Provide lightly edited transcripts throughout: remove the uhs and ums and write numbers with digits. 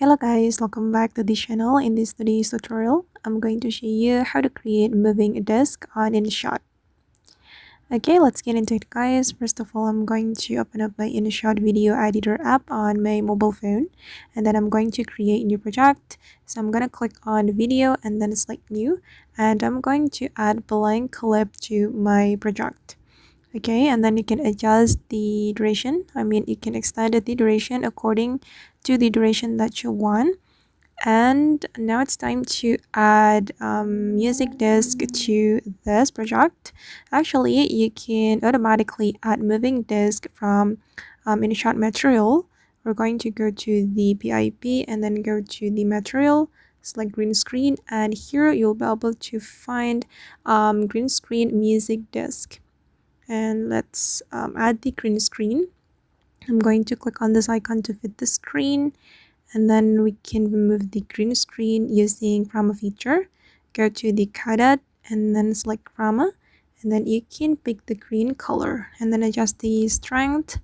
Hello guys, welcome back to the channel. In this today's tutorial, I'm going to show you how to create moving desk on InShot. Okay, let's get into it guys. First of all, I'm going to open up my InShot video editor app on my mobile phone, and then I'm going to create a new project. So I'm going to click on video and then select new, and I'm going to add blank clip to my project. Okay, and then you can adjust the duration. You can extend the duration according to the duration that you want. And now it's time to add music disc to this project. Actually, you can automatically add moving disc from InShot material. We're going to go to the PIP and then go to the material, select green screen, and here you'll be able to find green screen music disc. And let's add the green screen. I'm going to click on this icon to fit the screen, and then we can remove the green screen using chroma feature. Go to the cutout and then select chroma, and then you can pick the green color and then adjust the strength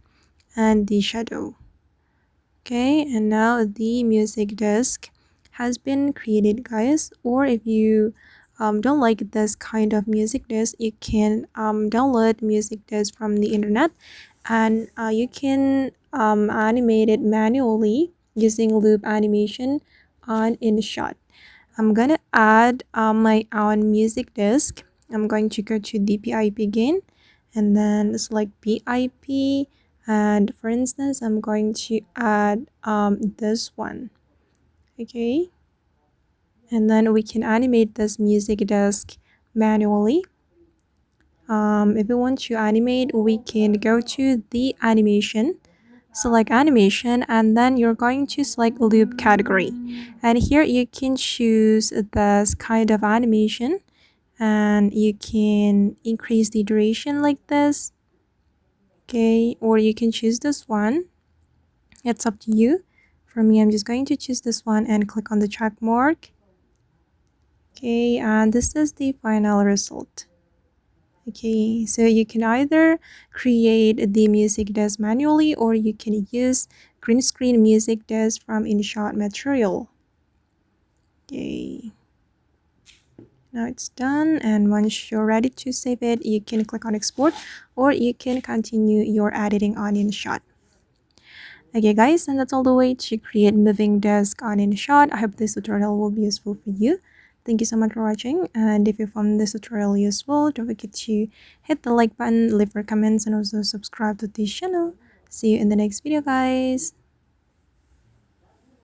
and the shadow. Okay, and now the music disc has been created guys. Or if you don't like this kind of music disc, you can download music disc from the internet, and you can animate it manually using loop animation on InShot. I'm gonna add my own music disc. I'm going to go to the PIP again and then select PIP, and for instance I'm going to add this one. Okay, and then we can animate this music disc manually. If we want to animate, we can go to the animation, select animation, and then you're going to select loop category, and here you can choose this kind of animation, and you can increase the duration like this. Okay, or you can choose this one. It's up to you. For me, I'm just going to choose this one and click on the check mark. Okay, and this is the final result. Okay, so you can either create the music disc manually, or you can use green screen music disc from InShot material. Okay, now it's done, and once you're ready to save it, you can click on export, or you can continue your editing on InShot. Okay guys, and that's all the way to create moving disc on InShot. I hope this tutorial will be useful for you. Thank you so much for watching, and if you found this tutorial useful, don't forget to hit the like button, leave your comments, and also subscribe to this channel. See you in the next video guys.